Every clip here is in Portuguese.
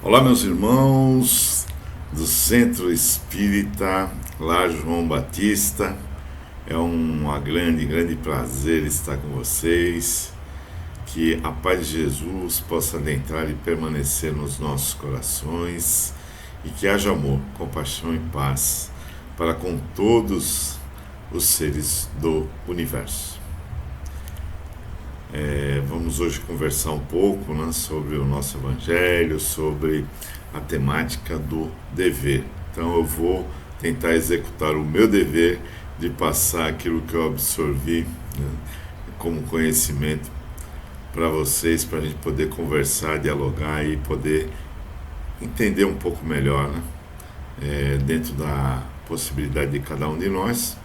Olá, meus irmãos do Centro Espírita Lar João Batista. É grande prazer estar com vocês. Que a paz de Jesus possa adentrar e permanecer nos nossos corações e que haja amor, compaixão e paz para com todos os seres do universo. Vamos hoje conversar um pouco, sobre o nosso Evangelho, sobre a temática do dever. Então eu vou tentar executar o meu dever de passar aquilo que eu absorvi, como conhecimento para vocês, para a gente poder conversar, dialogar e poder entender um pouco melhor, dentro da possibilidade de cada um de nós,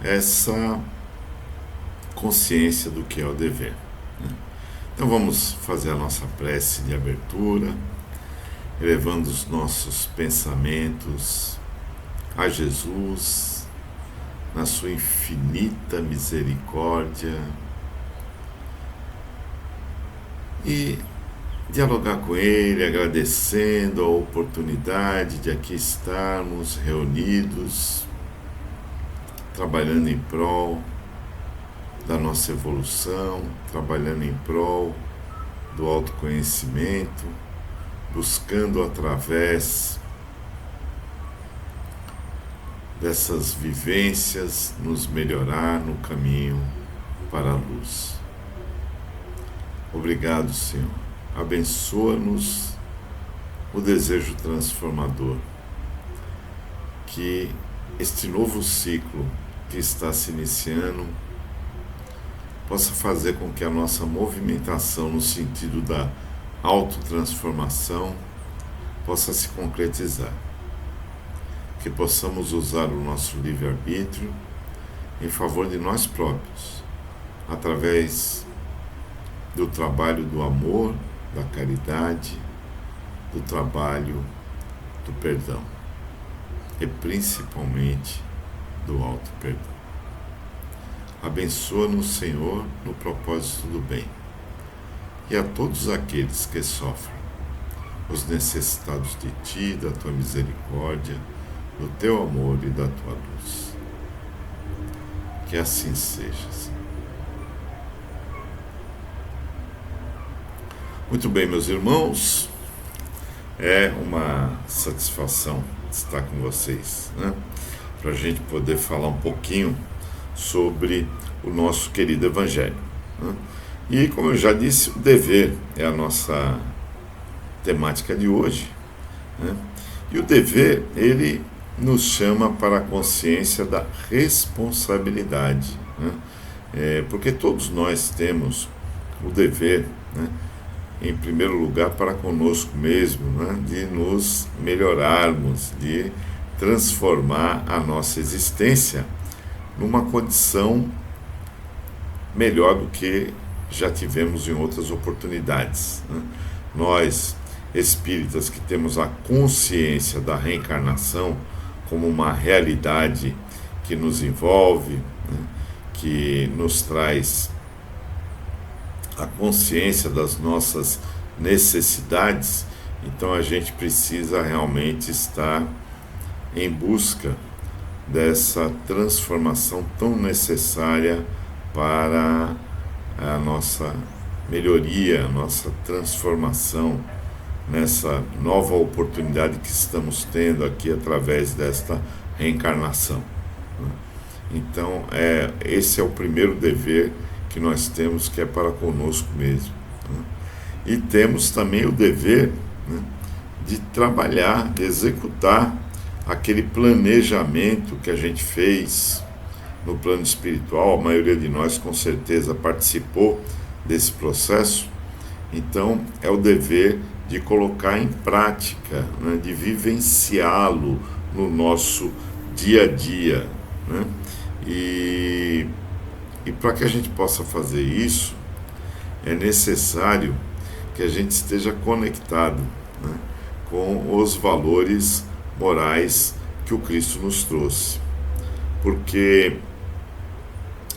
essa consciência do que é o dever. Então vamos fazer a nossa prece de abertura, elevando os nossos pensamentos a Jesus, na sua infinita misericórdia, e dialogar com Ele, agradecendo a oportunidade de aqui estarmos reunidos, trabalhando em prol da nossa evolução, trabalhando em prol do autoconhecimento, buscando através dessas vivências nos melhorar no caminho para a luz. Obrigado, Senhor. Abençoa-nos o desejo transformador, que este novo ciclo que está se iniciando possa fazer com que a nossa movimentação no sentido da autotransformação possa se concretizar. Que possamos usar o nosso livre-arbítrio em favor de nós próprios, através do trabalho do amor, da caridade, do trabalho do perdão e principalmente do auto-perdão. Abençoa-nos, Senhor, no propósito do bem, e a todos aqueles que sofrem, os necessitados de Ti, da Tua misericórdia, do Teu amor e da Tua luz. Que assim seja, Senhor. Muito bem, meus irmãos, é uma satisfação estar com vocês, para a gente poder falar um pouquinho sobre o nosso querido Evangelho. E, como eu já disse, o dever é a nossa temática de hoje. E o dever, ele nos chama para a consciência da responsabilidade. Porque todos nós temos o dever, em primeiro lugar, para conosco mesmo, de nos melhorarmos, de transformar a nossa existência numa condição melhor do que já tivemos em outras oportunidades. Nós, espíritas que temos a consciência da reencarnação como uma realidade que nos envolve, que nos traz a consciência das nossas necessidades, então a gente precisa realmente estar em busca dessa transformação tão necessária para a nossa melhoria, a nossa transformação nessa nova oportunidade que estamos tendo aqui através desta reencarnação. Então, esse é o primeiro dever que nós temos, que é para conosco mesmo. E temos também o dever, de trabalhar, de executar aquele planejamento que a gente fez no plano espiritual. A maioria de nós com certeza participou desse processo. Então é o dever de colocar em prática, de vivenciá-lo no nosso dia a dia. E para que a gente possa fazer isso, é necessário que a gente esteja conectado, com os valores morais que o Cristo nos trouxe. Porque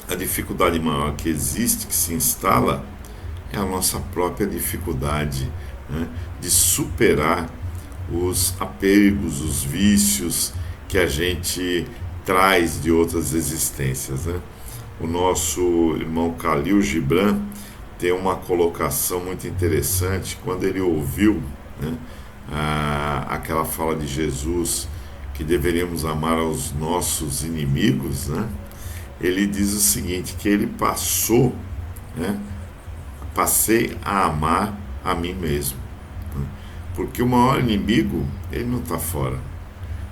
a dificuldade maior que existe, que se instala, é a nossa própria dificuldade, né, de superar os apegos, os vícios que a gente traz de outras existências, né? O nosso irmão Khalil Gibran tem uma colocação muito interessante quando ele ouviu, né, aquela fala de Jesus que deveríamos amar aos nossos inimigos, né? Ele diz o seguinte, que ele passei a amar a mim mesmo, né? Porque o maior inimigo, ele não está fora.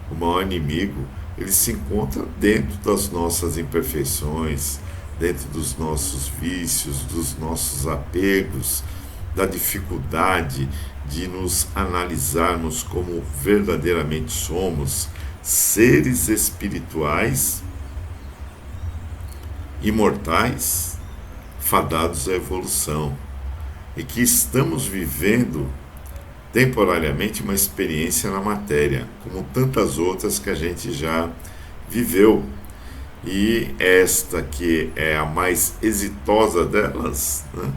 O maior inimigo, ele se encontra dentro das nossas imperfeições, dentro dos nossos vícios, dos nossos apegos, da dificuldade de nos analisarmos como verdadeiramente somos, seres espirituais, imortais, fadados à evolução, e que estamos vivendo temporariamente uma experiência na matéria, como tantas outras que a gente já viveu. E esta que é a mais exitosa delas, né,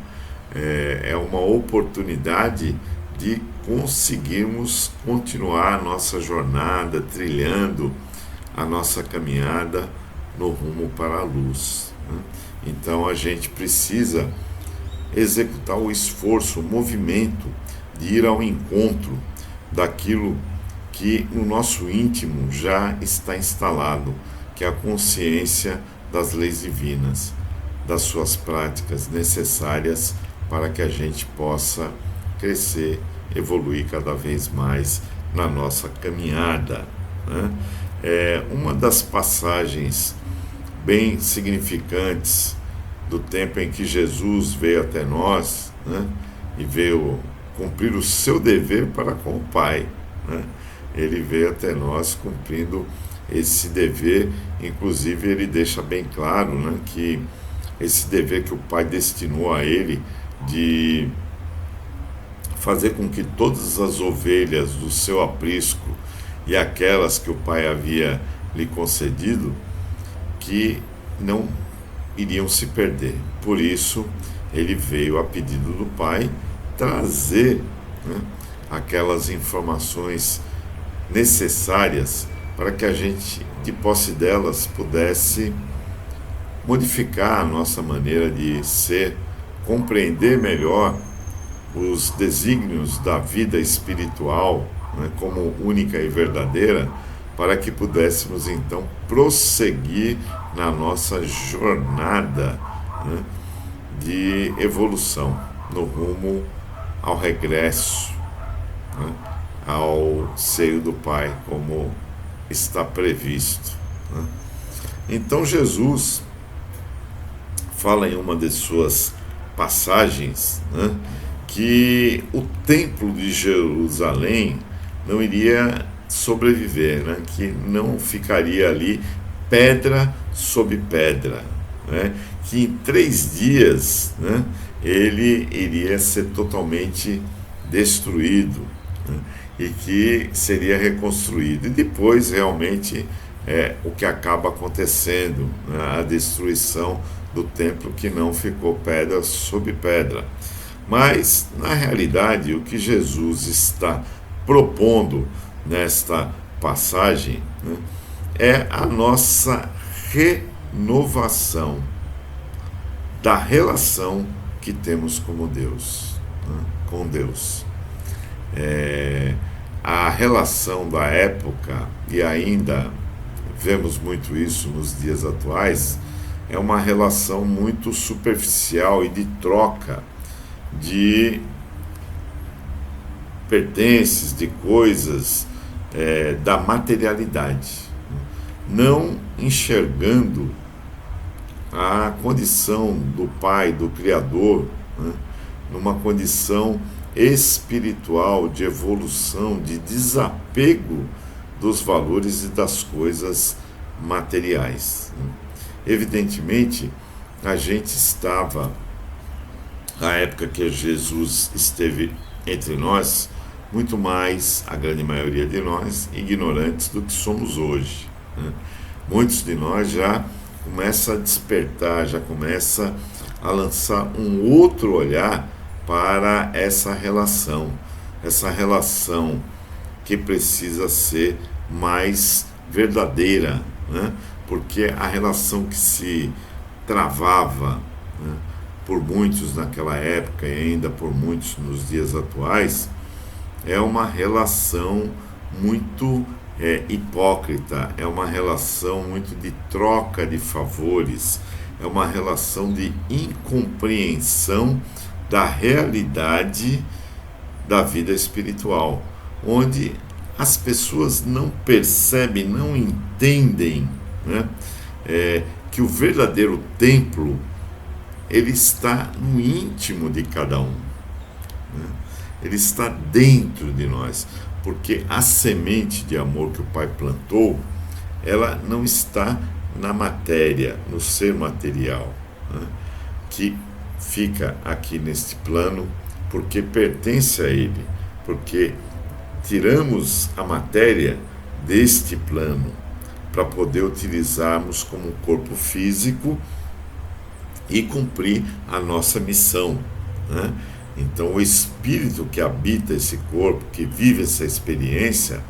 é uma oportunidade de conseguirmos continuar a nossa jornada, trilhando a nossa caminhada no rumo para a luz, né? Então a gente precisa executar o esforço, o movimento de ir ao encontro daquilo que no nosso íntimo já está instalado, que é a consciência das leis divinas, das suas práticas necessárias para que a gente possa crescer, evoluir cada vez mais na nossa caminhada, né? Uma das passagens bem significantes do tempo em que Jesus veio até nós, né, e veio cumprir o seu dever para com o Pai, né? Ele veio até nós cumprindo esse dever, inclusive ele deixa bem claro, né, que esse dever que o Pai destinou a ele de fazer com que todas as ovelhas do seu aprisco e aquelas que o Pai havia lhe concedido, que não iriam se perder. Por isso, ele veio a pedido do Pai trazer, né, aquelas informações necessárias para que a gente, de posse delas, pudesse modificar a nossa maneira de ser, compreender melhor os desígnios da vida espiritual, né, como única e verdadeira, para que pudéssemos então prosseguir na nossa jornada, né, de evolução, no rumo ao regresso, né, ao seio do Pai, como está previsto, né? Então Jesus fala em uma de suas passagens, né, que o templo de Jerusalém não iria sobreviver, né, que não ficaria ali pedra sobre pedra, né, que em 3 dias, né, ele iria ser totalmente destruído, né, e que seria reconstruído. E depois realmente é o que acaba acontecendo, né, a destruição do templo, que não ficou pedra sobre pedra. Mas, na realidade, o que Jesus está propondo nesta passagem, né, é a nossa renovação da relação que temos como Deus, né, com Deus. A relação da época, e ainda vemos muito isso nos dias atuais, é uma relação muito superficial e de troca de pertences, de coisas, da materialidade, não enxergando a condição do Pai, do Criador, né, numa condição espiritual, de evolução, de desapego dos valores e das coisas materiais, né? Evidentemente, a gente estava, na época que Jesus esteve entre nós, muito mais, a grande maioria de nós, ignorantes do que somos hoje, né? Muitos de nós já começam a despertar, já começam a lançar um outro olhar para essa relação que precisa ser mais verdadeira, né? Porque a relação que se travava, né, por muitos naquela época e ainda por muitos nos dias atuais, é uma relação muito hipócrita, é uma relação muito de troca de favores, é uma relação de incompreensão da realidade da vida espiritual, onde as pessoas não percebem, não entendem, né, que o verdadeiro templo ele está no íntimo de cada um, né? Ele está dentro de nós, porque a semente de amor que o Pai plantou, ela não está na matéria, no ser material, né, que fica aqui neste plano porque pertence a Ele, porque tiramos a matéria deste plano para poder utilizarmos como corpo físico e cumprir a nossa missão, né? Então o espírito que habita esse corpo, que vive essa experiência,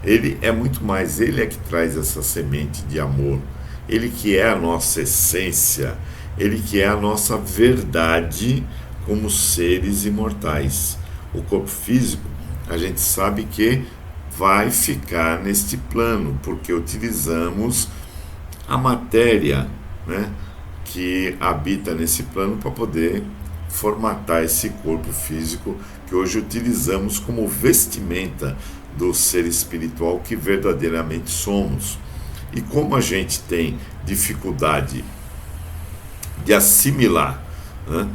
ele é muito mais, ele é que traz essa semente de amor, ele que é a nossa essência, ele que é a nossa verdade como seres imortais. O corpo físico, a gente sabe que vai ficar neste plano, porque utilizamos a matéria, né, que habita nesse plano para poder formatar esse corpo físico que hoje utilizamos como vestimenta do ser espiritual que verdadeiramente somos. E como a gente tem dificuldade de assimilar, né,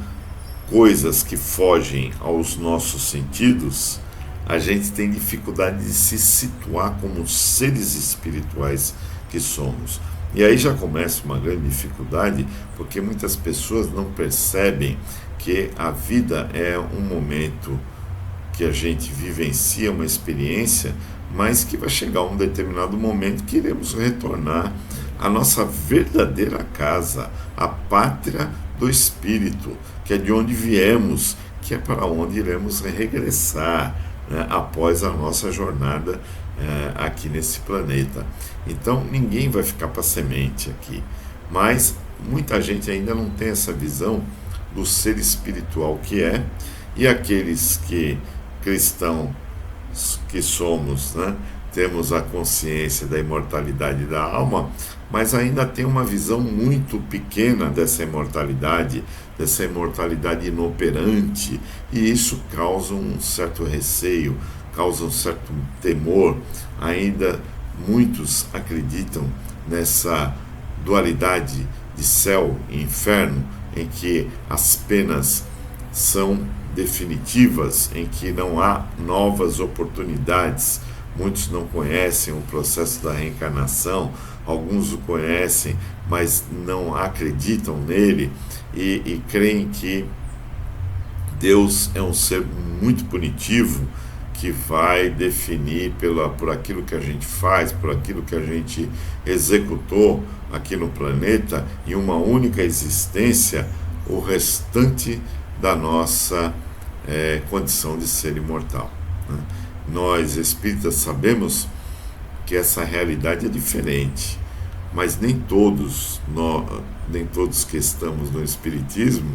coisas que fogem aos nossos sentidos, a gente tem dificuldade de se situar como seres espirituais que somos. E aí já começa uma grande dificuldade, porque muitas pessoas não percebem que a vida é um momento que a gente vivencia, uma experiência, mas que vai chegar um determinado momento que iremos retornar à nossa verdadeira casa, a pátria do Espírito, que é de onde viemos, que é para onde iremos regressar, né, após a nossa jornada aqui nesse planeta. Então ninguém vai ficar para semente aqui, mas muita gente ainda não tem essa visão do ser espiritual que é, e aqueles que cristãos que somos, né, temos a consciência da imortalidade da alma, mas ainda tem uma visão muito pequena dessa imortalidade inoperante, e isso causa um certo receio, causa um certo temor. Ainda muitos acreditam nessa dualidade de céu e inferno, em que as penas são definitivas, em que não há novas oportunidades. Muitos não conhecem o processo da reencarnação, alguns o conhecem, mas não acreditam nele e creem que Deus é um ser muito punitivo, que vai definir por aquilo que a gente faz, por aquilo que a gente executou aqui no planeta, em uma única existência, o restante da nossa condição de ser imortal, né? Nós, espíritas, sabemos que essa realidade é diferente, mas nem todos que estamos no espiritismo,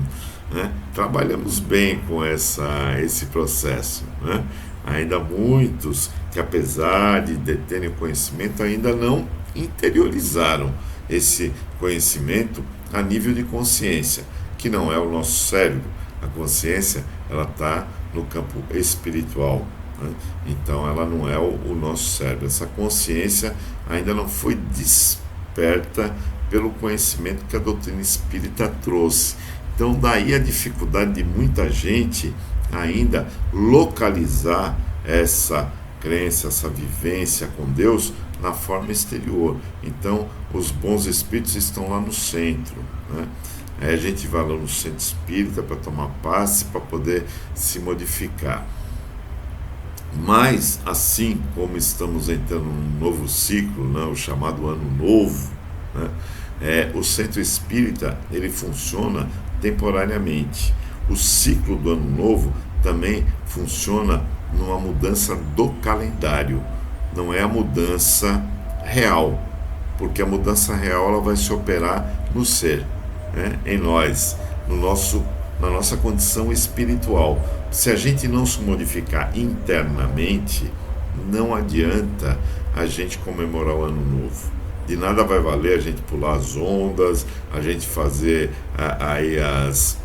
né, trabalhamos bem com esse processo, né? Ainda muitos que, apesar de terem conhecimento, ainda não interiorizaram esse conhecimento a nível de consciência, que não é o nosso cérebro. A consciência, ela está no campo espiritual, né? Então ela não é o nosso cérebro. Essa consciência ainda não foi desperta pelo conhecimento que a doutrina espírita trouxe. Então daí a dificuldade de muita gente ainda localizar essa crença, essa vivência com Deus na forma exterior. Então os bons espíritos estão lá no centro, né? A gente vai lá no centro espírita para tomar passe, para poder se modificar. Mas assim como estamos entrando num novo ciclo, né, o chamado ano novo, né, o centro espírita ele funciona temporariamente. O ciclo do ano novo também funciona numa mudança do calendário, não é a mudança real, porque a mudança real ela vai se operar no ser, né? Em nós, na nossa condição espiritual. Se a gente não se modificar internamente, não adianta a gente comemorar o ano novo. De nada vai valer a gente pular as ondas, a gente fazer aí as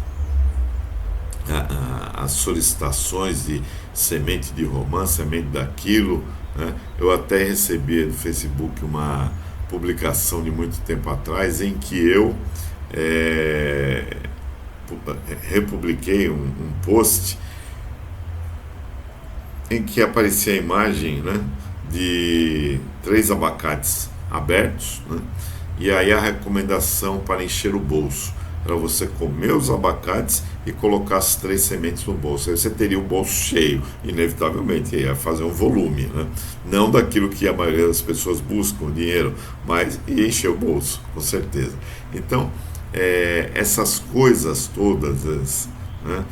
solicitações de semente de romã, semente daquilo, né? Eu até recebi no Facebook uma publicação de muito tempo atrás em que eu republiquei um post em que aparecia a imagem, né, de 3 abacates abertos, né, e aí a recomendação para encher o bolso era você comer os abacates e colocar as 3 sementes no bolso. Aí você teria o bolso cheio, inevitavelmente, ia fazer um volume, né? Não daquilo que a maioria das pessoas buscam, dinheiro, mas ia encher o bolso, com certeza. Então, essas coisas todas, né,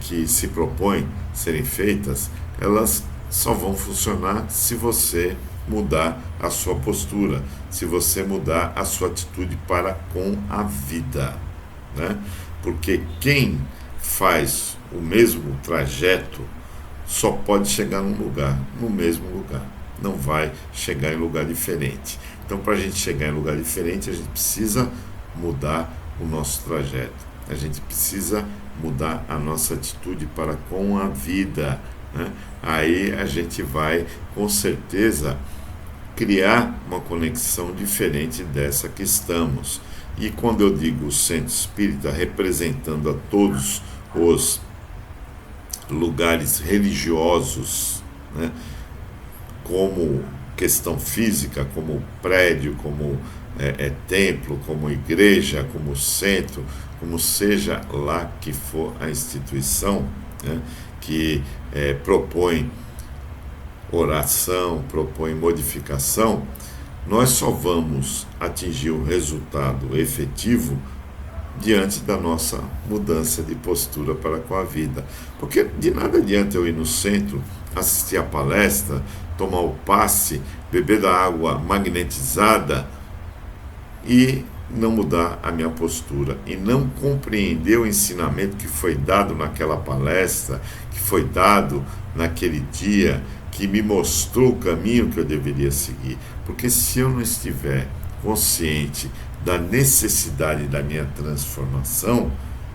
que se propõem serem feitas, elas só vão funcionar se você mudar a sua postura, se você mudar a sua atitude para com a vida, né? Porque quem faz o mesmo trajeto só pode chegar num lugar, no mesmo lugar, não vai chegar em lugar diferente. Então, para a gente chegar em lugar diferente, a gente precisa mudar o nosso trajeto, a gente precisa mudar a nossa atitude para com a vida, né? Aí a gente vai, com certeza, criar uma conexão diferente dessa que estamos. E quando eu digo o centro espírita, representando a todos os lugares religiosos, né, como questão física, como prédio, como templo, como igreja, como centro, como seja lá que for a instituição, né, que propõe oração, propõe modificação, nós só vamos atingir um resultado efetivo diante da nossa mudança de postura para com a vida. Porque de nada adianta eu ir no centro, assistir a palestra, tomar o passe, beber da água magnetizada e não mudar a minha postura e não compreender o ensinamento que foi dado naquela palestra, que foi dado naquele dia, que me mostrou o caminho que eu deveria seguir. Porque se eu não estiver consciente da necessidade da minha transformação,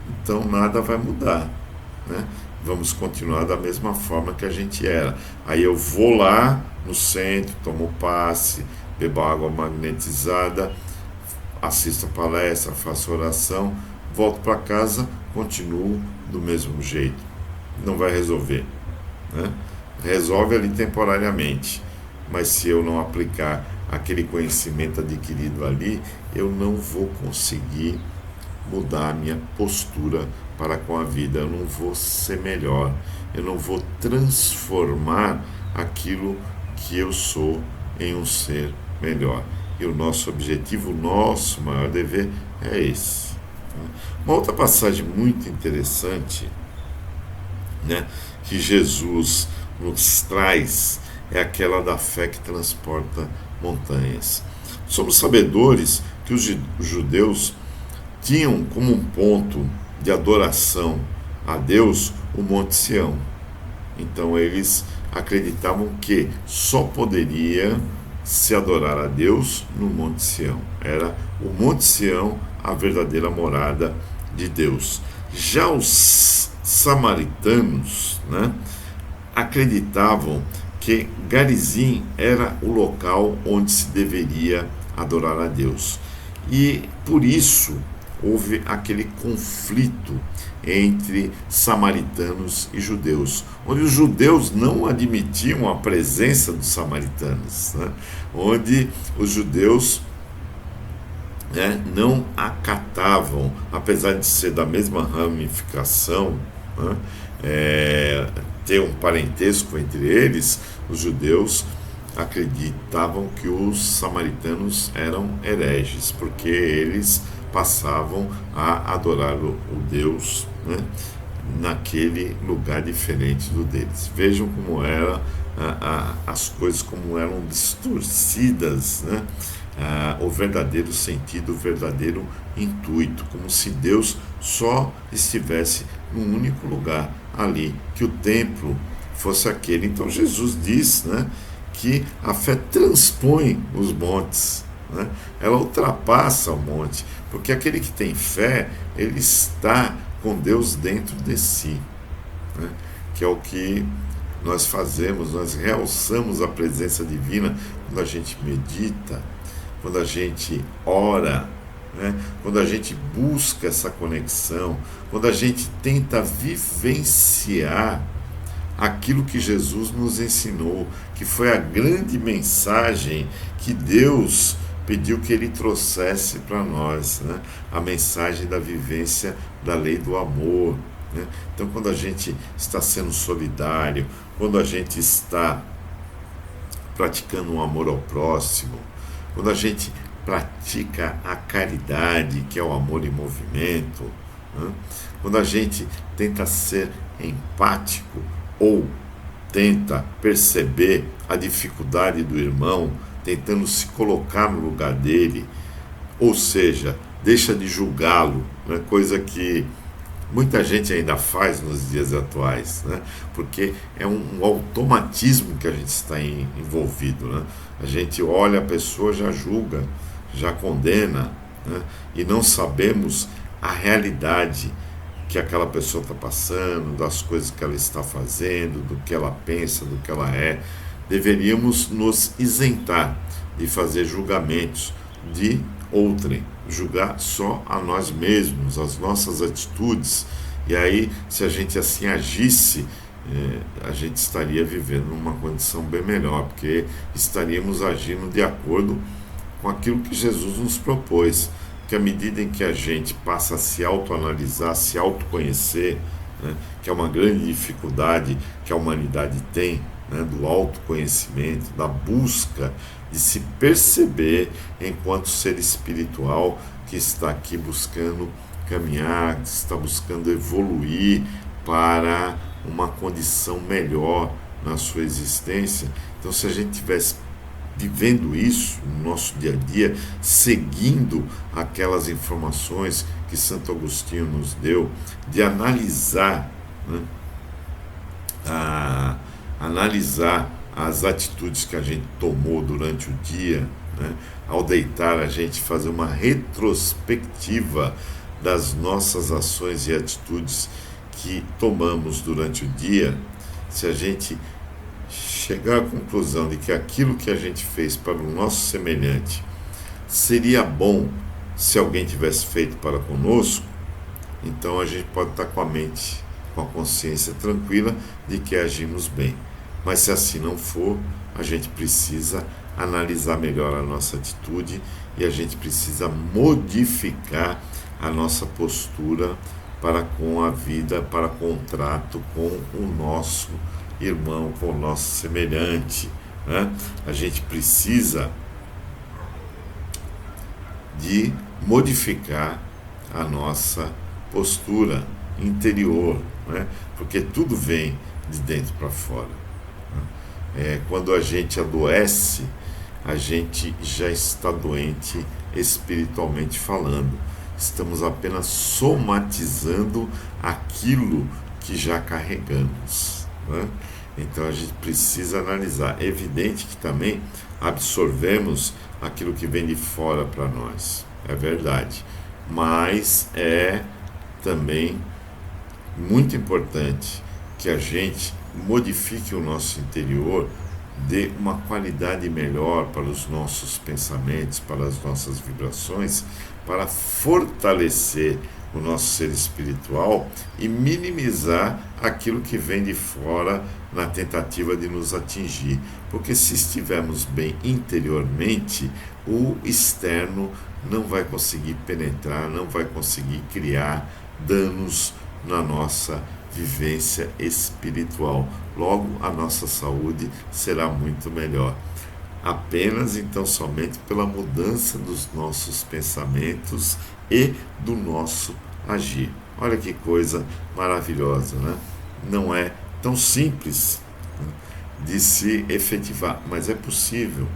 então nada vai mudar, né? Vamos continuar da mesma forma que a gente era. Aí eu vou lá no centro, tomo passe, bebo água magnetizada, assisto a palestra, faço oração, volto para casa, continuo do mesmo jeito. Não vai resolver, né? Resolve ali temporariamente, mas se eu não aplicar aquele conhecimento adquirido ali, eu não vou conseguir mudar a minha postura para com a vida, eu não vou ser melhor, eu não vou transformar aquilo que eu sou em um ser melhor. E o nosso objetivo, o nosso maior dever é esse. Uma outra passagem muito interessante, né, que Jesus nos traz é aquela da fé que transporta montanhas. Somos sabedores que os judeus tinham como um ponto de adoração a Deus o Monte Sião. Então eles acreditavam que só poderia se adorar a Deus no Monte Sião. Era o Monte Sião a verdadeira morada de Deus. Já os samaritanos, né, acreditavam que Garizim era o local onde se deveria adorar a Deus. E por isso houve aquele conflito entre samaritanos e judeus, onde os judeus não admitiam a presença dos samaritanos, né? Onde os judeus, né, não acatavam, apesar de ser da mesma ramificação, né, ter um parentesco entre eles, os judeus acreditavam que os samaritanos eram hereges, porque eles passavam a adorar o Deus, né, naquele lugar diferente do deles. Vejam como era as coisas, como eram distorcidas, né? O verdadeiro sentido, o verdadeiro intuito, como se Deus só estivesse num único lugar ali, que o templo fosse aquele. Então Jesus diz, né, que a fé transpõe os montes, né? Ela ultrapassa o monte, porque aquele que tem fé, ele está com Deus dentro de si, né? Que é o que nós fazemos, nós realçamos a presença divina quando a gente medita, quando a gente ora, né? Quando a gente busca essa conexão, quando a gente tenta vivenciar aquilo que Jesus nos ensinou, que foi a grande mensagem que Deus pediu que Ele trouxesse para nós, né? A mensagem da vivência da lei do amor, né? Então, quando a gente está sendo solidário, quando a gente está praticando um amor ao próximo, quando a gente pratica a caridade, que é o amor em movimento, né? Quando a gente tenta ser empático ou tenta perceber a dificuldade do irmão, tentando se colocar no lugar dele, ou seja, deixa de julgá-lo, né? Coisa que muita gente ainda faz nos dias atuais, né? Porque é um automatismo que a gente está envolvido, né? A gente olha a pessoa, já julga, já condena, né? E não sabemos a realidade que aquela pessoa está passando, das coisas que ela está fazendo, do que ela pensa, do que ela é. Deveríamos nos isentar de fazer julgamentos de outrem, julgar só a nós mesmos, as nossas atitudes. E aí, se a gente assim agisse, a gente estaria vivendo numa condição bem melhor, porque estaríamos agindo de acordo com aquilo que Jesus nos propôs. Que à medida em que a gente passa a se autoanalisar, se autoconhecer, né, que é uma grande dificuldade que a humanidade tem, né, do autoconhecimento, da busca de se perceber enquanto ser espiritual que está aqui buscando caminhar, que está buscando evoluir para uma condição melhor na sua existência. Então, se a gente tivesse vivendo isso no nosso dia a dia, seguindo aquelas informações que Santo Agostinho nos deu, de analisar, né, analisar as atitudes que a gente tomou durante o dia, né, ao deitar a gente fazer uma retrospectiva das nossas ações e atitudes que tomamos durante o dia, se a gente chegar à conclusão de que aquilo que a gente fez para o nosso semelhante seria bom se alguém tivesse feito para conosco, então a gente pode estar com a mente, com a consciência tranquila de que agimos bem. Mas se assim não for, a gente precisa analisar melhor a nossa atitude e a gente precisa modificar a nossa postura para com a vida, para com o trato com o nosso irmão, com o nosso semelhante, né? A gente precisa de modificar a nossa postura interior, né? Porque tudo vem de dentro para fora, né? Quando a gente adoece, a gente já está doente espiritualmente falando. Estamos apenas somatizando aquilo que já carregamos, né? Então a gente precisa analisar. É evidente que também absorvemos aquilo que vem de fora para nós, é verdade, mas é também muito importante que a gente modifique o nosso interior, dê uma qualidade melhor para os nossos pensamentos, para as nossas vibrações, para fortalecer o nosso ser espiritual e minimizar aquilo que vem de fora na tentativa de nos atingir. Porque se estivermos bem interiormente, o externo não vai conseguir penetrar, não vai conseguir criar danos na nossa vivência espiritual. Logo, a nossa saúde será muito melhor. Apenas então somente pela mudança dos nossos pensamentos e do nosso agir. Olha que coisa maravilhosa, né? Não é tão simples, né, de se efetivar, mas é possível.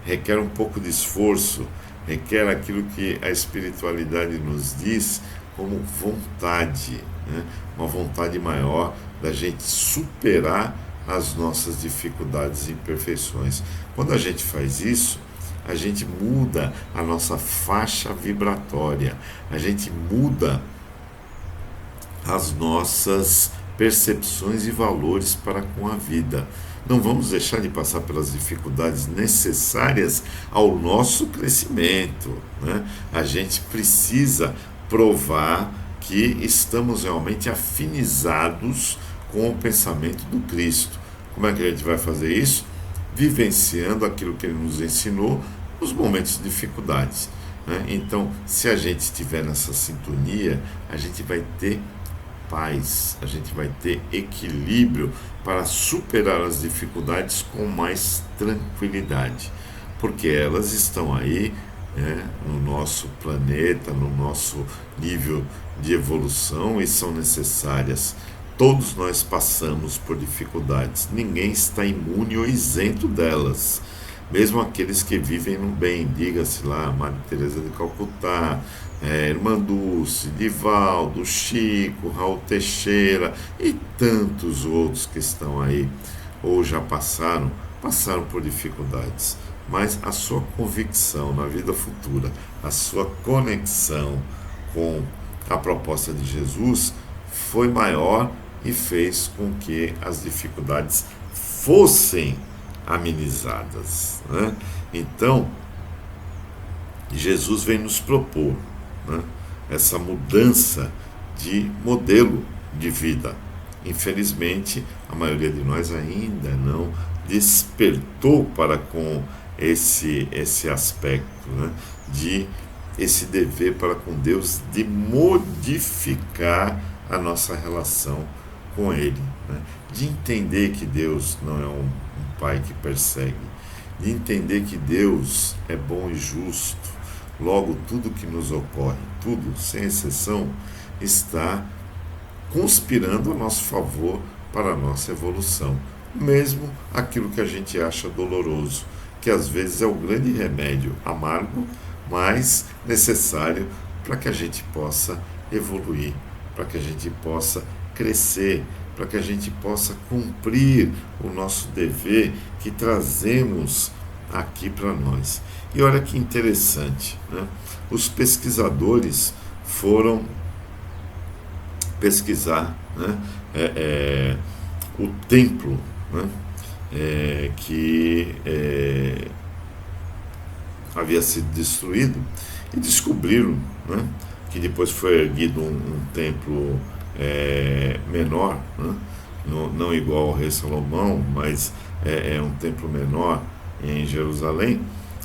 Requer um pouco de esforço, requer aquilo que a espiritualidade nos diz como vontade, né? Uma vontade maior da gente superar as nossas dificuldades e imperfeições. Quando a gente faz isso, a gente muda a nossa faixa vibratória, a gente muda as nossas percepções e valores para com a vida. Não vamos deixar de passar pelas dificuldades necessárias ao nosso crescimento, né? A gente precisa provar que estamos realmente afinizados com o pensamento do Cristo. Como é que a gente vai fazer isso? Vivenciando aquilo que ele nos ensinou nos momentos de dificuldades, né? Então, se a gente estiver nessa sintonia, a gente vai ter paz, a gente vai ter equilíbrio para superar as dificuldades com mais tranquilidade, porque elas estão aí, né, no nosso planeta, no nosso nível de evolução e são necessárias. Todos nós passamos por dificuldades, ninguém está imune ou isento delas. Mesmo aqueles que vivem no bem, diga-se lá, Madre Teresa de Calcutá, Irmã Dulce, Divaldo, Chico, Raul Teixeira e tantos outros que estão aí ou já passaram por dificuldades. Mas a sua convicção na vida futura, a sua conexão com a proposta de Jesus foi maior e fez com que as dificuldades fossem amenizadas, né? Então, Jesus vem nos propor, né, essa mudança de modelo de vida. Infelizmente, a maioria de nós ainda não despertou para com esse aspecto, né, de esse dever para com Deus de modificar a nossa relação com Ele, né, de entender que Deus não é um pai que persegue, de entender que Deus é bom e justo. Logo, tudo que nos ocorre, tudo, sem exceção, está conspirando a nosso favor para a nossa evolução. Mesmo aquilo que a gente acha doloroso, que às vezes é o grande remédio, amargo, mas necessário para que a gente possa evoluir, para que a gente possa crescer, para que a gente possa cumprir o nosso dever que trazemos aqui para nós. E olha que interessante, né? Os pesquisadores foram pesquisar, né, o templo, né, que havia sido destruído e descobriram, né, que depois foi erguido um templo menor, né, não igual ao rei Salomão, mas é um templo menor em Jerusalém,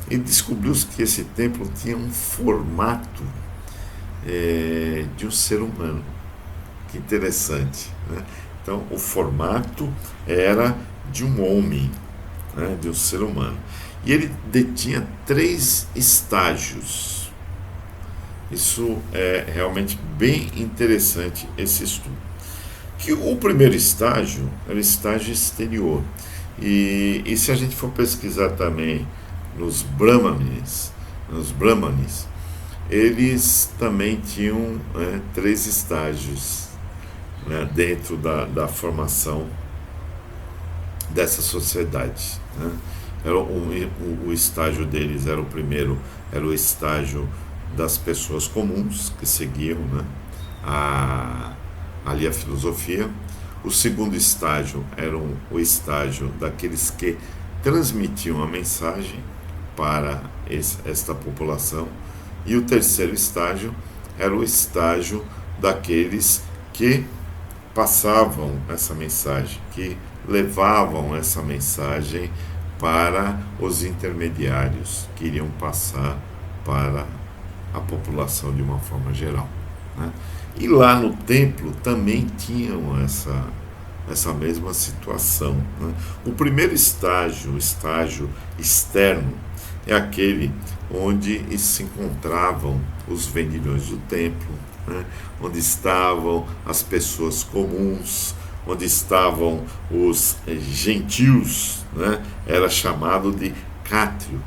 e descobriu-se que esse templo tinha um formato de um ser humano. Que interessante, né? Então, o formato era de um homem, né, de um ser humano. E ele detinha 3 estágios. Isso é realmente bem interessante, esse estudo. Que o primeiro estágio era o estágio exterior. E se a gente for pesquisar também nos Brahmanes, eles também tinham 3 estágios, né, dentro da formação dessa sociedade, né? O estágio deles era o primeiro, era o estágio das pessoas comuns que seguiam, né, ali a filosofia. O segundo estágio era o estágio daqueles que transmitiam a mensagem para esta população. E o terceiro estágio era o estágio daqueles que passavam essa mensagem, que levavam essa mensagem para os intermediários que iriam passar para a população de uma forma geral, né? E lá no templo também tinham essa mesma situação, né? O primeiro estágio, o estágio externo, é aquele onde se encontravam os vendilhões do templo, né? Onde estavam as pessoas comuns, onde estavam os gentios, né? Era chamado de cátrio,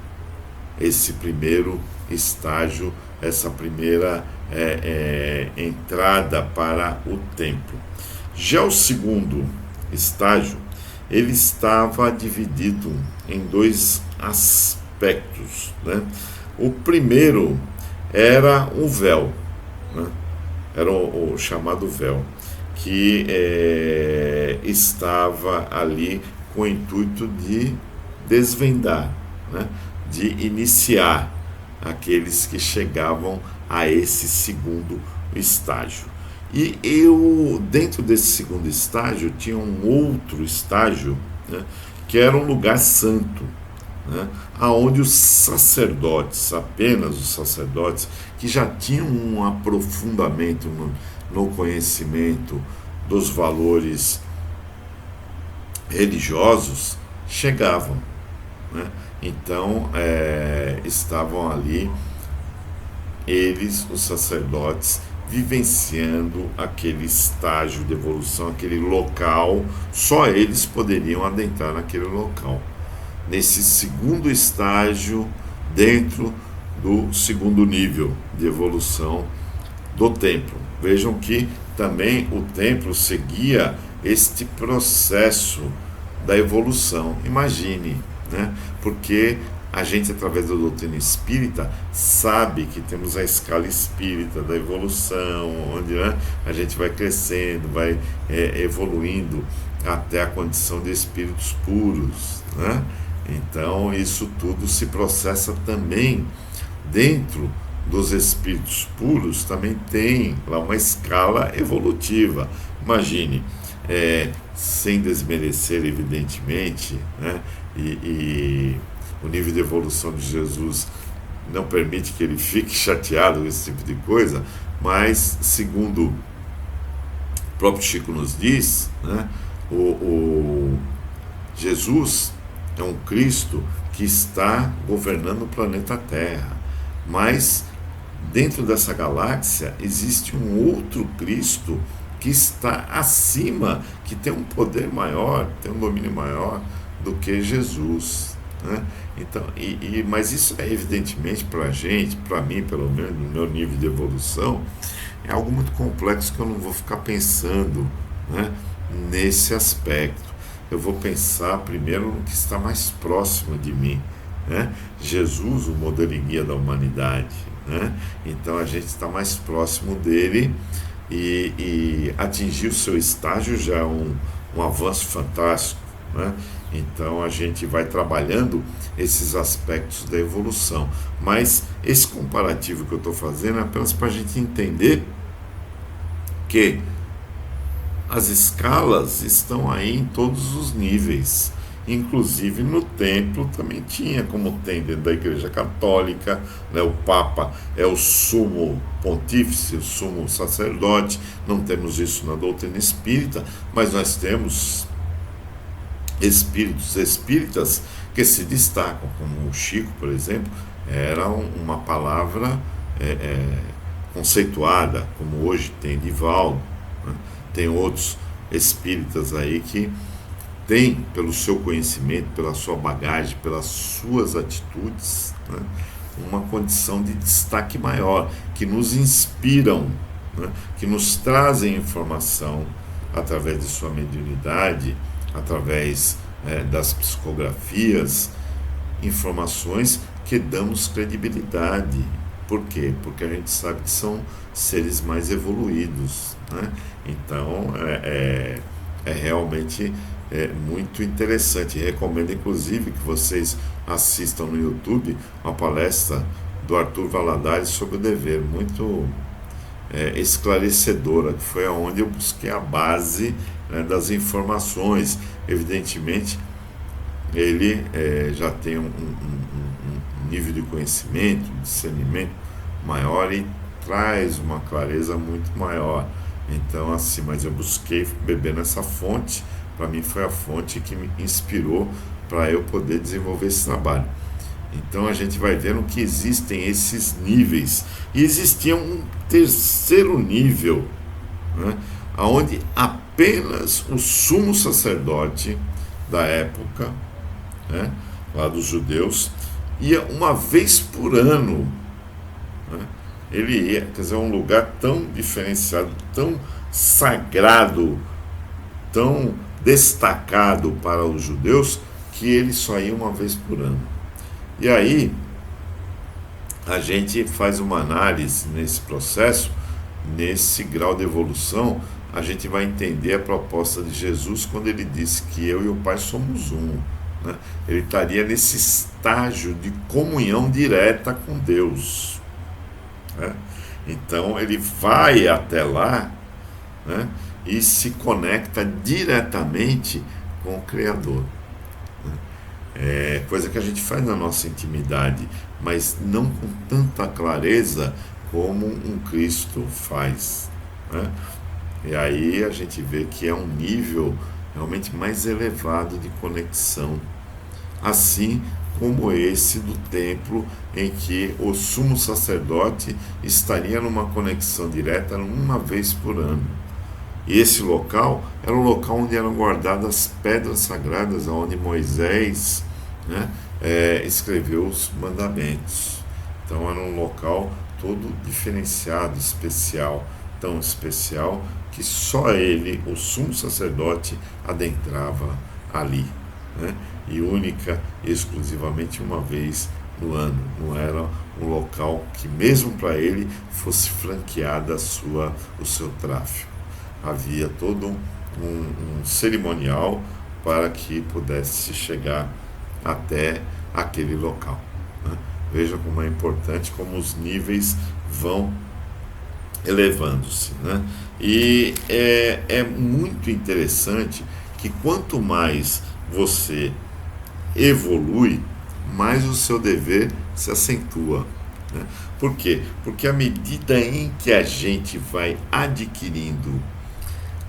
esse primeiro estágio, essa primeira entrada para o templo. Já o segundo estágio, ele estava dividido em dois aspectos, né? O primeiro era o véu, né? Era o chamado véu, que estava ali com o intuito de desvendar, né? De iniciar aqueles que chegavam a esse segundo estágio. E dentro desse segundo estágio, tinha um outro estágio, né, que era um lugar santo, né, aonde os sacerdotes, apenas os sacerdotes, que já tinham um aprofundamento no conhecimento dos valores religiosos, chegavam, né? Então, estavam ali eles, os sacerdotes, vivenciando aquele estágio de evolução, aquele local, só eles poderiam adentrar naquele local. Nesse segundo estágio, dentro do segundo nível de evolução do templo. Vejam que também o templo seguia este processo da evolução. Imagine, né? Porque a gente, através da doutrina espírita, sabe que temos a escala espírita da evolução, onde, né, a gente vai crescendo, vai evoluindo até a condição de espíritos puros, né? Então, isso tudo se processa também dentro dos espíritos puros, também tem lá uma escala evolutiva. Imagine, sem desmerecer, evidentemente, né? E o nível de evolução de Jesus não permite que ele fique chateado com esse tipo de coisa, mas, segundo o próprio Chico nos diz, né, o Jesus é um Cristo que está governando o planeta Terra, mas dentro dessa galáxia existe um outro Cristo que está acima, que tem um poder maior, tem um domínio maior do que Jesus, né? Então, mas isso é evidentemente para a gente, para mim pelo menos, no meu nível de evolução, é algo muito complexo que eu não vou ficar pensando, né, nesse aspecto. Eu vou pensar primeiro no que está mais próximo de mim, né? Jesus, o modelo e guia da humanidade, né? Então a gente está mais próximo dele e atingir o seu estágio já é um avanço fantástico, né? Então a gente vai trabalhando esses aspectos da evolução. Mas esse comparativo que eu estou fazendo é apenas para a gente entender que as escalas estão aí em todos os níveis. Inclusive no templo também tinha, como tem dentro da Igreja Católica, né? O Papa é o sumo pontífice, o sumo sacerdote. Não temos isso na doutrina espírita, mas nós temos espíritos espíritas que se destacam, como o Chico, por exemplo, era uma palavra conceituada, como hoje tem Divaldo, né? Tem outros espíritas aí que têm, pelo seu conhecimento, pela sua bagagem, pelas suas atitudes, né, uma condição de destaque maior, que nos inspiram, né, que nos trazem informação através de sua mediunidade, através das psicografias, informações que damos credibilidade. Por quê? Porque a gente sabe que são seres mais evoluídos, né? Então é realmente muito interessante. Recomendo inclusive que vocês assistam no YouTube uma palestra do Arthur Valadares sobre o dever, muito esclarecedora, que foi onde eu busquei a base, né, das informações. Evidentemente ele já tem um nível de conhecimento, discernimento maior e traz uma clareza muito maior. Então, assim, mas eu busquei beber nessa fonte. Para mim foi a fonte que me inspirou para eu poder desenvolver esse trabalho. Então a gente vai vendo que existem esses níveis. E existia um terceiro nível, né, onde apenas o sumo sacerdote da época, né, lá dos judeus, ia uma vez por ano. Né, ele ia, quer dizer, um lugar tão diferenciado, tão sagrado, tão destacado para os judeus, que ele só ia uma vez por ano. E aí a gente faz uma análise nesse processo, nesse grau de evolução, a gente vai entender a proposta de Jesus quando ele disse que eu e o Pai somos um. Né? Ele estaria nesse estágio de comunhão direta com Deus. Né? Então ele vai até lá, né, e se conecta diretamente com o Criador. É coisa que a gente faz na nossa intimidade, mas não com tanta clareza como um Cristo faz. Né? E aí a gente vê que é um nível realmente mais elevado de conexão. Assim como esse do templo, em que o sumo sacerdote estaria numa conexão direta uma vez por ano. E esse local era o local onde eram guardadas as pedras sagradas, onde Moisés, né, escreveu os mandamentos. Então era um local todo diferenciado, especial, tão especial que só ele, o sumo sacerdote, adentrava ali, né, e única, exclusivamente uma vez no ano. Não era um local que mesmo para ele fosse franqueada o seu tráfego. Havia todo um cerimonial para que pudesse chegar até aquele local. Né? Veja como é importante, como os níveis vão elevando-se. Né? E é muito interessante que quanto mais você evolui, mais o seu dever se acentua. Né? Por quê? Porque à medida em que a gente vai adquirindo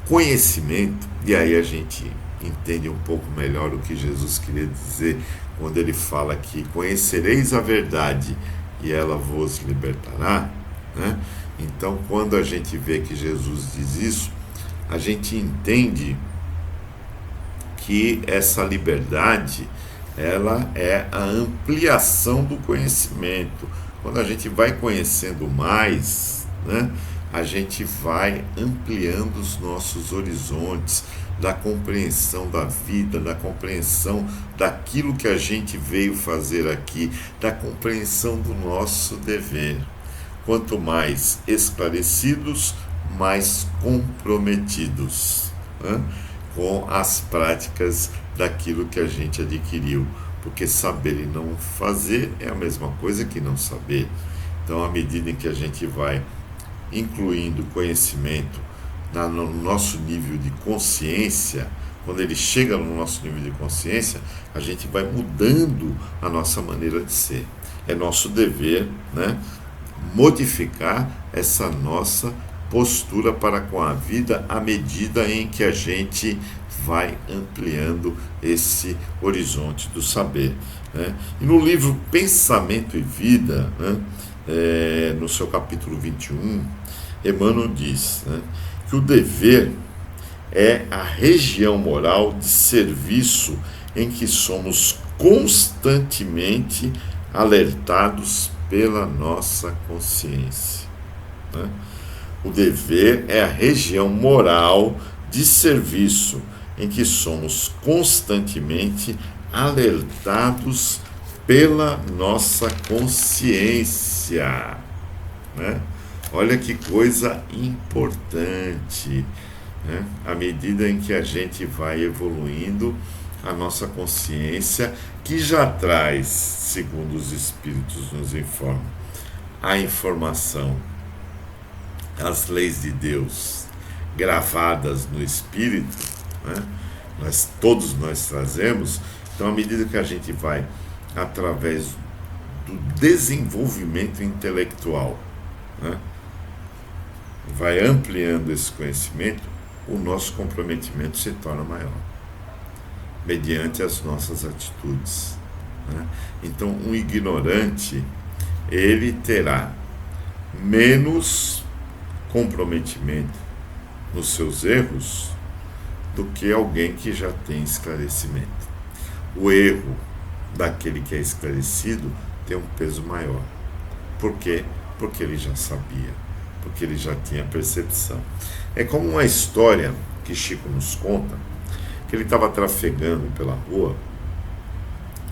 conhecimento, e aí a gente entende um pouco melhor o que Jesus queria dizer quando ele fala que conhecereis a verdade e ela vos libertará, né? Então, quando a gente vê que Jesus diz isso, a gente entende que essa liberdade, ela é a ampliação do conhecimento. Quando a gente vai conhecendo mais, né, a gente vai ampliando os nossos horizontes da compreensão da vida, da compreensão daquilo que a gente veio fazer aqui, da compreensão do nosso dever. Quanto mais esclarecidos, mais comprometidos, né, com as práticas daquilo que a gente adquiriu. Porque saber e não fazer é a mesma coisa que não saber. Então, à medida em que a gente vai incluindo conhecimento no nosso nível de consciência, quando ele chega no nosso nível de consciência, a gente vai mudando a nossa maneira de ser. É nosso dever, né, modificar essa nossa postura para com a vida à medida em que a gente vai ampliando esse horizonte do saber. Né? E no livro Pensamento e Vida, né, no seu capítulo 21, Emmanuel diz, né, que o dever é a região moral de serviço em que somos constantemente alertados pela nossa consciência. Né? O dever é a região moral de serviço em que somos constantemente alertados pela nossa consciência. Né? Olha que coisa importante. Né? À medida em que a gente vai evoluindo, a nossa consciência, que já traz, segundo os Espíritos nos informam, a informação, as leis de Deus gravadas no Espírito, né? Todos nós trazemos. Então, à medida que a gente vai, através do desenvolvimento intelectual, né, vai ampliando esse conhecimento, o nosso comprometimento se torna maior, mediante as nossas atitudes. né? Então, um ignorante, ele terá menos comprometimento nos seus erros do que alguém que já tem esclarecimento. O erro daquele que é esclarecido tem um peso maior. Por quê? Porque ele já sabia, porque ele já tinha percepção. É como uma história que Chico nos conta, que ele estava trafegando pela rua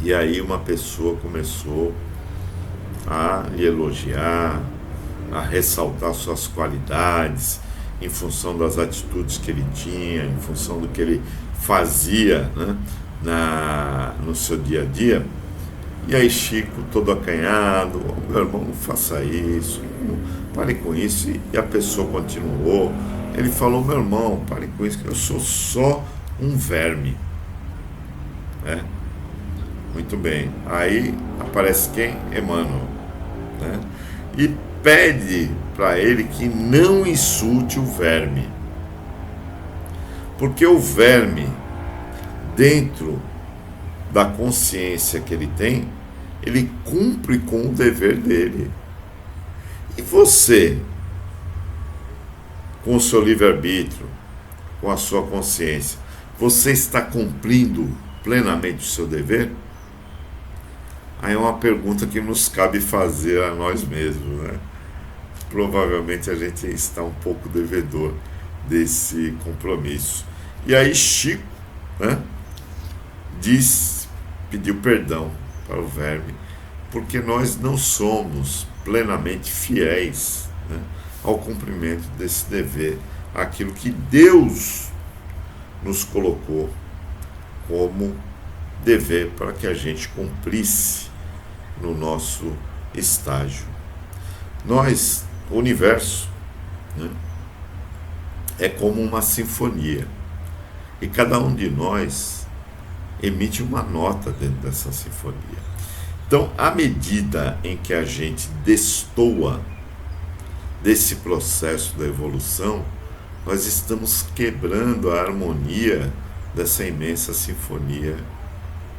e aí uma pessoa começou a lhe elogiar, a ressaltar suas qualidades, em função das atitudes que ele tinha, em função do que ele fazia, né, no seu dia a dia. E aí Chico, todo acanhado, meu irmão, não faça isso, pare com isso. E a pessoa continuou. Ele falou, meu irmão, pare com isso, que eu sou só um verme. Né? Muito bem. Aí aparece quem? Emmanuel. Né? E pede para ele que não insulte o verme. Porque o verme, dentro da consciência que ele tem, ele cumpre com o dever dele. E você, com o seu livre-arbítrio, com a sua consciência, você está cumprindo plenamente o seu dever? Aí é uma pergunta que nos cabe fazer a nós mesmos, né? Provavelmente a gente está um pouco devedor desse compromisso. E aí Chico, né, pediu perdão para o verme, porque nós não somos plenamente fiéis, né, ao cumprimento desse dever, aquilo que Deus nos colocou como dever para que a gente cumprisse no nosso estágio. Nós, o universo, né, é como uma sinfonia, e cada um de nós emite uma nota dentro dessa sinfonia. Então, à medida em que a gente destoa desse processo da evolução, nós estamos quebrando a harmonia dessa imensa sinfonia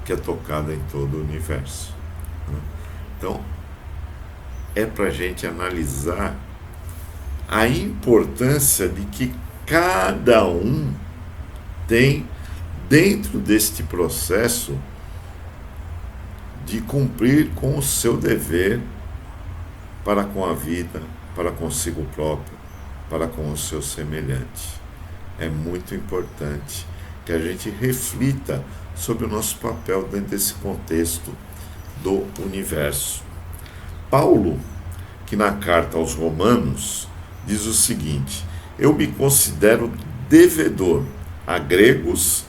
que é tocada em todo o universo. Então, é para a gente analisar a importância de que cada um tem, dentro deste processo, de cumprir com o seu dever para com a vida, para consigo próprio, para com o seu semelhante. É muito importante que a gente reflita sobre o nosso papel dentro desse contexto do universo. Paulo, que na carta aos Romanos, diz o seguinte: eu me considero devedor a gregos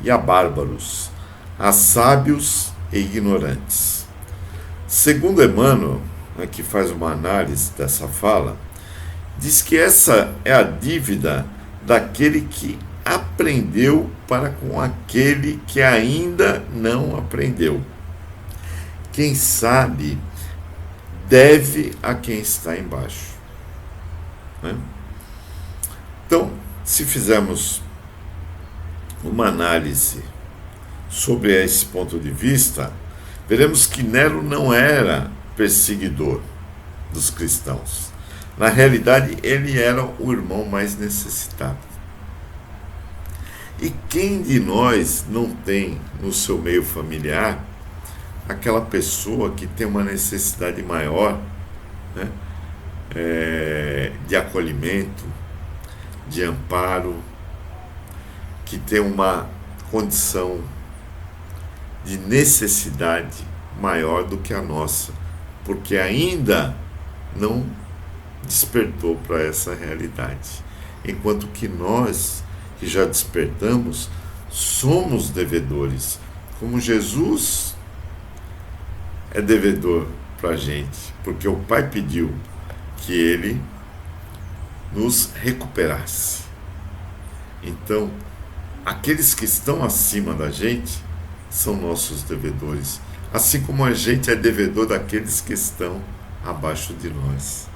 e a bárbaros, a sábios e ignorantes. Segundo Emmanuel, que faz uma análise dessa fala, diz que essa é a dívida daquele que aprendeu para com aquele que ainda não aprendeu. Quem sabe deve a quem está embaixo. Né? Então, se fizermos uma análise sobre esse ponto de vista, veremos que Nero não era perseguidor dos cristãos. Na realidade, ele era o irmão mais necessitado. E quem de nós não tem no seu meio familiar aquela pessoa que tem uma necessidade maior, né, de acolhimento, de amparo, que tem uma condição de necessidade maior do que a nossa, porque ainda não despertou para essa realidade. Enquanto que nós, que já despertamos, somos devedores. Como Jesus é devedor para a gente, porque o Pai pediu que Ele nos recuperasse. Então, aqueles que estão acima da gente são nossos devedores, assim como a gente é devedor daqueles que estão abaixo de nós,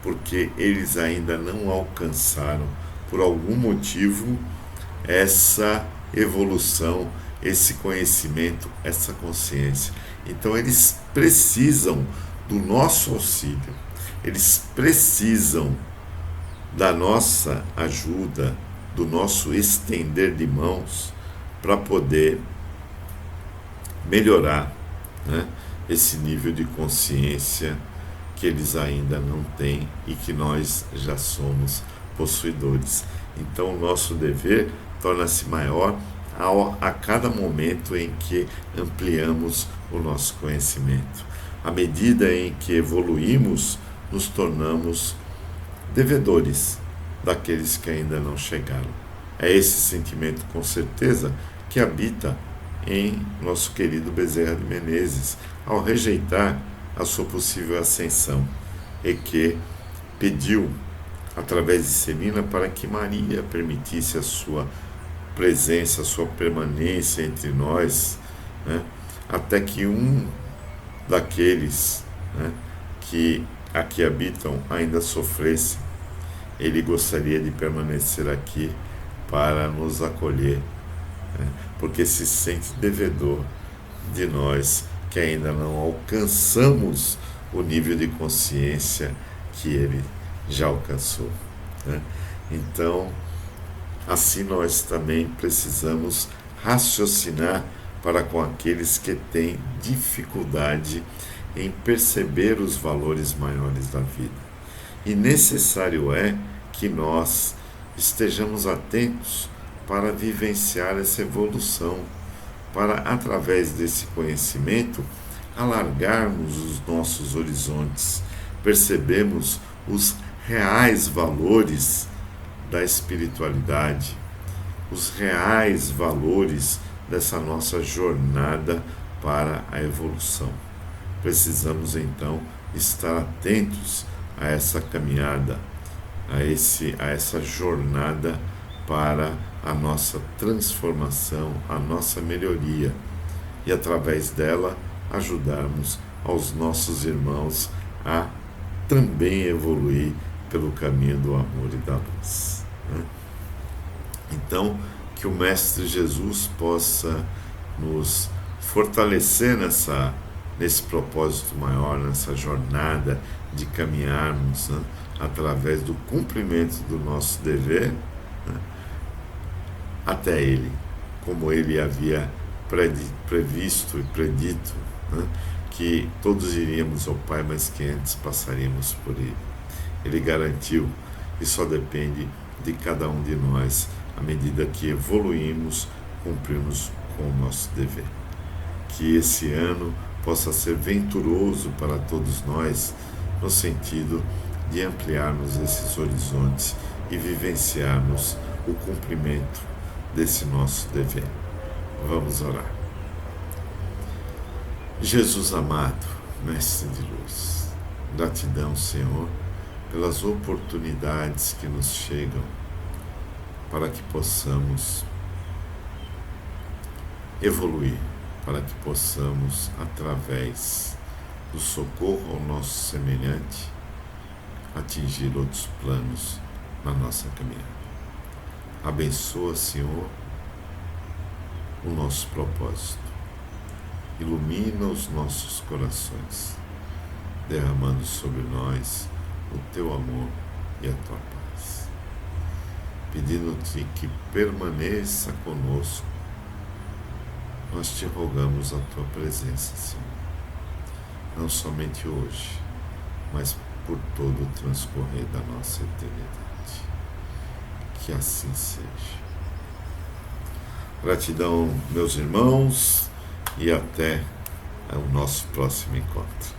porque eles ainda não alcançaram, por algum motivo, essa evolução, esse conhecimento, essa consciência. Então eles precisam do nosso auxílio, eles precisam da nossa ajuda, do nosso estender de mãos para poder melhorar, né, esse nível de consciência que eles ainda não têm e que nós já somos possuidores. Então o nosso dever torna-se maior a cada momento em que ampliamos o nosso conhecimento. À medida em que evoluímos, nos tornamos devedores daqueles que ainda não chegaram. É esse sentimento, com certeza, que habita em nosso querido Bezerra de Menezes, ao rejeitar a sua possível ascensão, e que pediu, através de Celina, para que Maria permitisse a sua presença, a sua permanência entre nós, né, até que um daqueles, né, que aqui habitam ainda sofresse. Ele gostaria de permanecer aqui para nos acolher, né, porque se sente devedor de nós que ainda não alcançamos o nível de consciência que ele já alcançou, né? Então, assim nós também precisamos raciocinar para com aqueles que têm dificuldade em perceber os valores maiores da vida. E necessário é que nós estejamos atentos para vivenciar essa evolução, para, através desse conhecimento, alargarmos os nossos horizontes, percebemos os reais valores da espiritualidade, os reais valores dessa nossa jornada para a evolução. Precisamos então estar atentos a essa caminhada, a essa jornada para a nossa transformação, a nossa melhoria, e através dela ajudarmos aos nossos irmãos a também evoluir pelo caminho do amor e da luz, né? Então, que o Mestre Jesus possa nos fortalecer nesse propósito maior, nessa jornada de caminharmos, né, através do cumprimento do nosso dever, né, até Ele, como Ele havia previsto e predito, né, que todos iríamos ao Pai, mas que antes passaríamos por Ele. Ele garantiu, e só depende de cada um de nós, à medida que evoluímos, cumprimos com o nosso dever. Que esse ano possa ser venturoso para todos nós, no sentido de ampliarmos esses horizontes e vivenciarmos o cumprimento desse nosso dever. Vamos orar. Jesus amado, Mestre de luz, gratidão, Senhor, pelas oportunidades que nos chegam para que possamos evoluir, para que possamos, através do socorro ao nosso semelhante, atingir outros planos na nossa caminhada. Abençoa, Senhor, o nosso propósito. Ilumina os nossos corações, derramando sobre nós o teu amor e a tua paz. Pedindo-te que permaneça conosco, nós te rogamos a tua presença, Senhor. Não somente hoje, mas por todo o transcorrer da nossa eternidade. Que assim seja. Gratidão, meus irmãos, e até o nosso próximo encontro.